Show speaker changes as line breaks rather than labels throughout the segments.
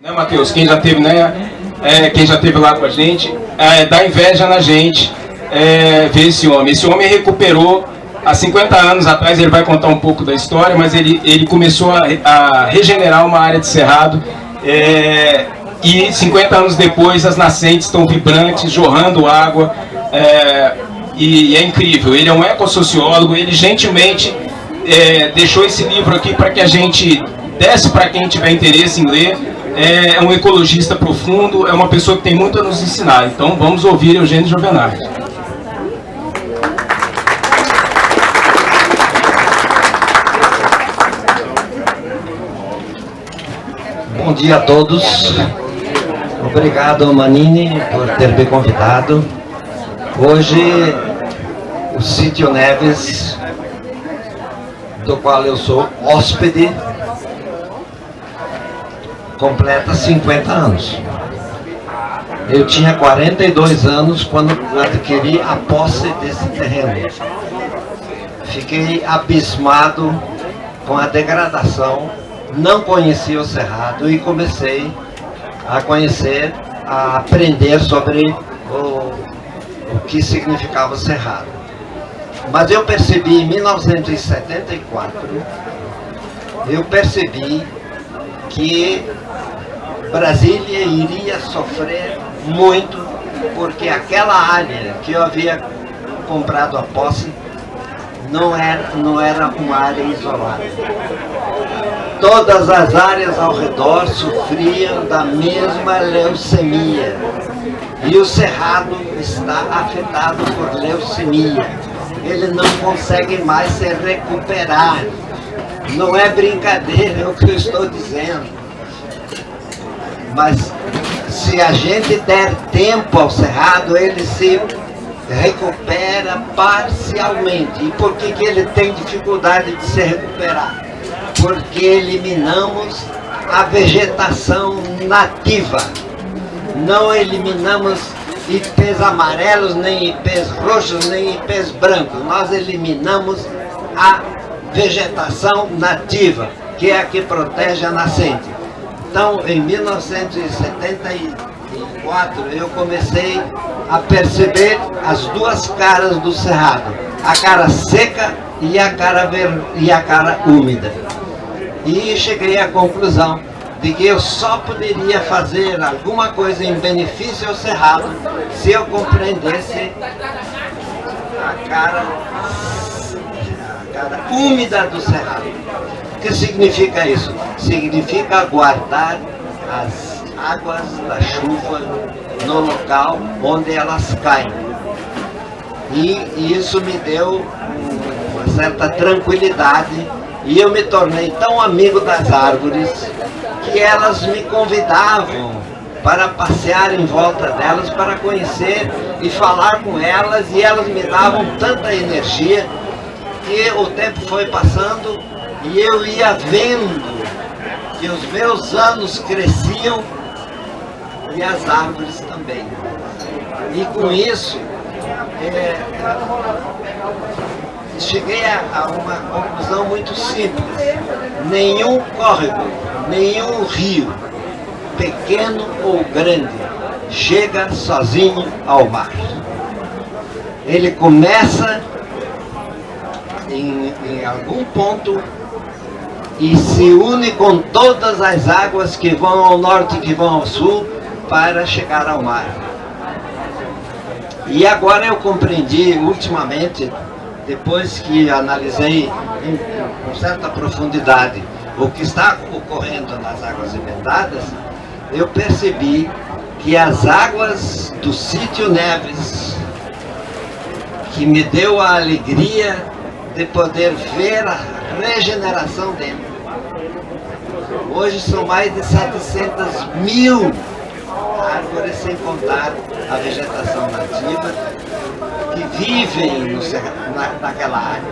Né, Matheus? Quem já teve, né? Quem já teve lá com a gente, dá inveja na gente ver esse homem. Esse homem recuperou há 50 anos atrás, ele vai contar um pouco da história, mas ele começou a regenerar uma área de cerrado. E 50 anos depois as nascentes estão vibrantes, jorrando água, e é incrível. Ele é um ecossociólogo, ele gentilmente deixou esse livro aqui para que a gente desse para quem tiver interesse em ler. É um ecologista profundo, é uma pessoa que tem muito a nos ensinar. Então vamos ouvir Eugênio Giovenardi.
Bom dia a todos. Obrigado, Manini, por ter me convidado. Hoje, o Sítio Neves, do qual eu sou hóspede, completa 50 anos. Eu tinha 42 anos quando adquiri a posse desse terreno. Fiquei abismado com a degradação, não conhecia o cerrado e comecei a conhecer, a aprender sobre o que significava o cerrado. Mas eu percebi em 1974, que Brasília iria sofrer muito, porque aquela área que eu havia comprado a posse não era uma área isolada. Todas as áreas ao redor sofriam da mesma leucemia. E o cerrado está afetado por leucemia. Ele não consegue mais se recuperar. Não é brincadeira, é o que eu estou dizendo. Mas se a gente der tempo ao cerrado, ele se recupera parcialmente. E por que ele tem dificuldade de se recuperar? Porque eliminamos a vegetação nativa. Não eliminamos ipês amarelos, nem ipês roxos, nem ipês brancos. Nós eliminamos a vegetação nativa, que é a que protege a nascente. Então, em 1974, eu comecei a perceber as duas caras do cerrado, a cara seca e a cara úmida. E cheguei à conclusão de que eu só poderia fazer alguma coisa em benefício ao cerrado se eu compreendesse a cara úmida do cerrado. O que significa isso? Significa guardar as águas da chuva no local onde elas caem. E isso me deu uma certa tranquilidade, e eu me tornei tão amigo das árvores que elas me convidavam para passear em volta delas, para conhecer e falar com elas, e elas me davam tanta energia que o tempo foi passando e eu ia vendo que os meus anos cresciam e as árvores também. E com isso, cheguei a uma conclusão muito simples. Nenhum córrego, nenhum rio, pequeno ou grande, chega sozinho ao mar. Ele começa em algum ponto e se une com todas as águas que vão ao norte e que vão ao sul para chegar ao mar. E agora eu compreendi ultimamente, depois que analisei com certa profundidade o que está ocorrendo nas águas emendadas, eu percebi que as águas do Sítio Neves, que me deu a alegria de poder ver a regeneração dele. Hoje são mais de 700 mil árvores, sem contar a vegetação nativa, que vivem naquela área.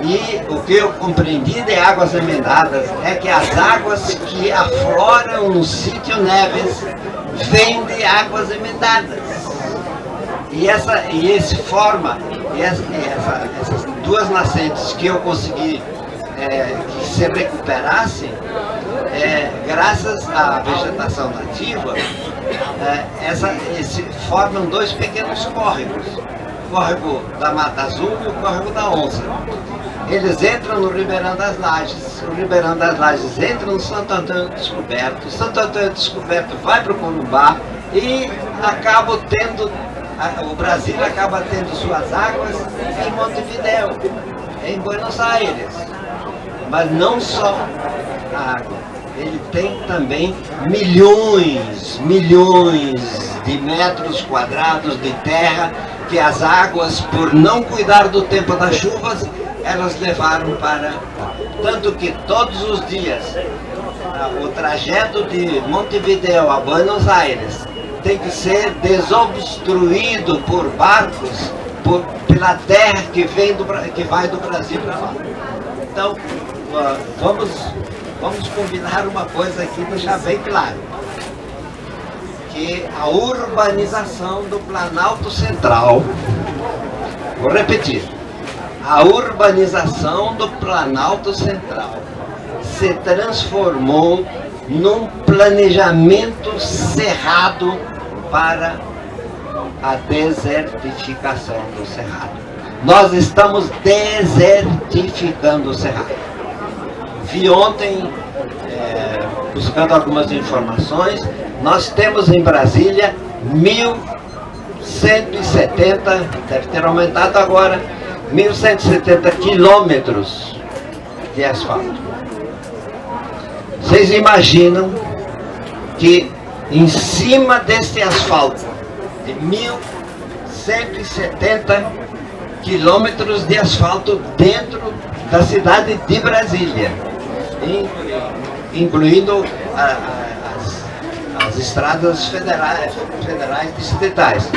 E o que eu compreendi de águas emendadas é que as águas que afloram no Sítio Neves vêm de águas emendadas. E essas duas nascentes que eu consegui que se recuperassem, graças à vegetação nativa, formam dois pequenos córregos, o córrego da Mata Azul e o córrego da Onça. Eles entram no Ribeirão das Lajes, o Ribeirão das Lajes entra no Santo Antônio Descoberto, o Santo Antônio Descoberto vai para o Corumbá e o Brasil acaba tendo suas águas em Montevidéu, em Buenos Aires. Mas não só a água, ele tem também milhões de metros quadrados de terra que as águas, por não cuidar do tempo das chuvas, elas levaram para... Tanto que todos os dias o trajeto de Montevidéu a Buenos Aires tem que ser desobstruído por barcos, pela terra que vai do Brasil para lá. Então, vamos combinar uma coisa aqui, deixar bem claro, que a urbanização do Planalto Central, vou repetir, a urbanização do Planalto Central se transformou num planejamento cerrado para a desertificação do Cerrado. Nós estamos desertificando o Cerrado. Vi ontem, buscando algumas informações, nós temos em Brasília 1.170, deve ter aumentado agora, 1.170 quilômetros de asfalto. Vocês imaginam que em cima desse asfalto de 1.170 quilômetros de asfalto dentro da cidade de Brasília, incluindo as estradas federais distritais.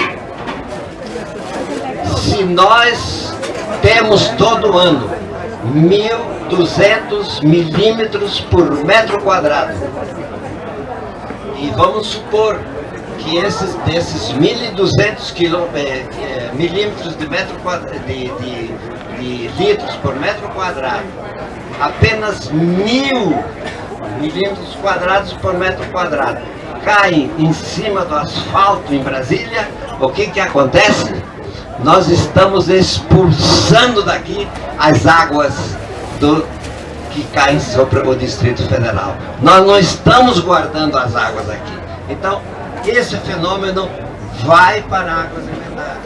Se nós temos todo ano 1.200 milímetros por metro quadrado, e vamos supor que desses 1.200 milímetros de litros por metro quadrado, apenas 1.000 milímetros quadrados por metro quadrado caem em cima do asfalto em Brasília, o que acontece? Nós estamos expulsando daqui as águas que caem sobre o Distrito Federal. Nós não estamos guardando as águas aqui. Então, esse fenômeno vai para águas emendadas.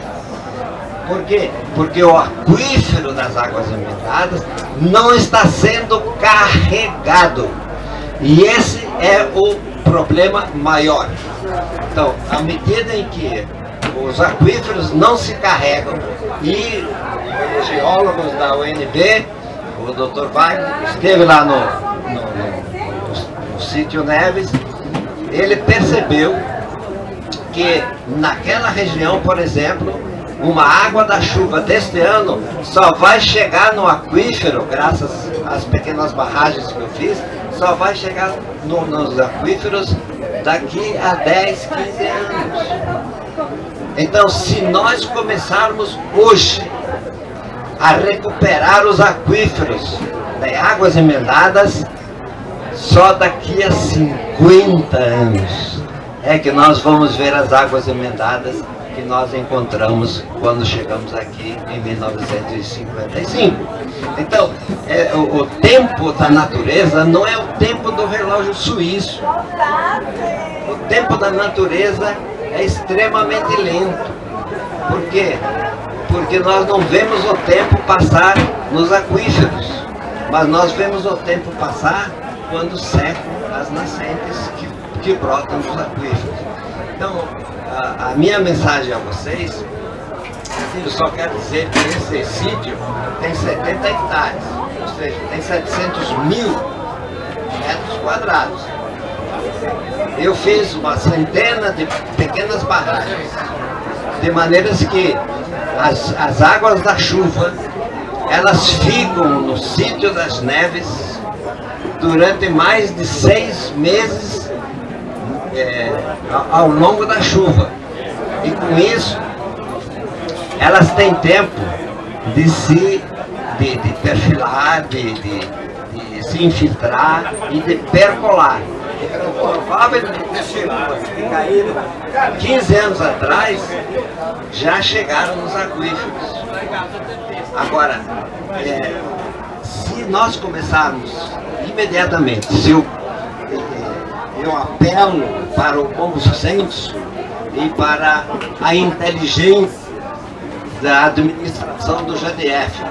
Por quê? Porque o aquífero das águas emendadas não está sendo carregado. E esse é o problema maior. Então, à medida em que os aquíferos não se carregam, e os geólogos da UNB, o Dr. Wagner, esteve lá no sítio Neves, ele percebeu que naquela região, por exemplo, uma água da chuva deste ano só vai chegar no aquífero, graças às pequenas barragens que eu fiz, só vai chegar nos aquíferos daqui a 10, 15 anos. Então, se nós começarmos hoje a recuperar os aquíferos de águas emendadas, só daqui a 50 anos é que nós vamos ver as águas emendadas que nós encontramos quando chegamos aqui em 1955. Então, o tempo da natureza não é o tempo do relógio suíço. O tempo da natureza é extremamente lento. Por quê? Porque nós não vemos o tempo passar nos aquíferos, mas nós vemos o tempo passar quando secam as nascentes que brotam dos aquíferos. Então, a minha mensagem a vocês, eu só quero dizer que esse sítio tem 70 hectares, ou seja, tem 700 mil metros quadrados. Eu fiz uma centena de pequenas barragens, de maneiras que as águas da chuva, elas ficam no sítio das Neves durante mais de 6 meses ao longo da chuva. E com isso, elas têm tempo de perfilar, de se infiltrar e de percolar. Provavelmente chuvas que caíram 15 anos atrás já chegaram nos aquíferos. Agora, se nós começarmos imediatamente, se eu apelo para o bom senso e para a inteligência da administração do GDF,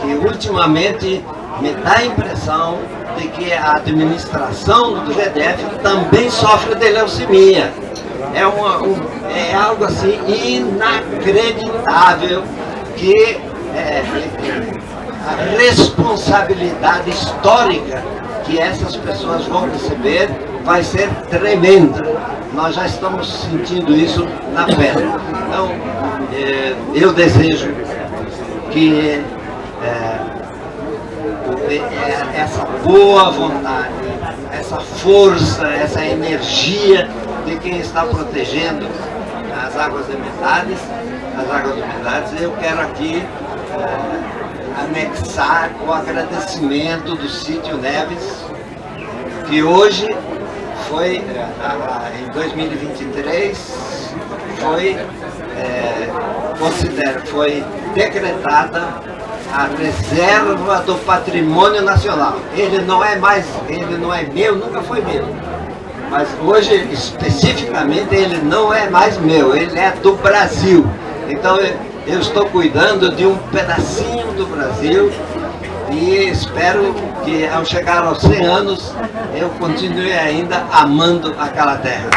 que ultimamente me dá a impressão de que a administração do GDF também sofre de leucemia. É algo assim inacreditável que a responsabilidade histórica que essas pessoas vão receber vai ser tremenda. Nós já estamos sentindo isso na pele. Então, eu desejo que essa boa vontade, essa força, essa energia de quem está protegendo as águas umedades, eu quero aqui anexar o agradecimento do Sítio Neves, que hoje foi, em 2023, foi decretada a reserva do patrimônio nacional. Ele não é meu, nunca foi meu. Mas hoje, especificamente, ele não é mais meu, ele é do Brasil. Então eu estou cuidando de um pedacinho do Brasil e espero que ao chegar aos 100 anos eu continue ainda amando aquela terra.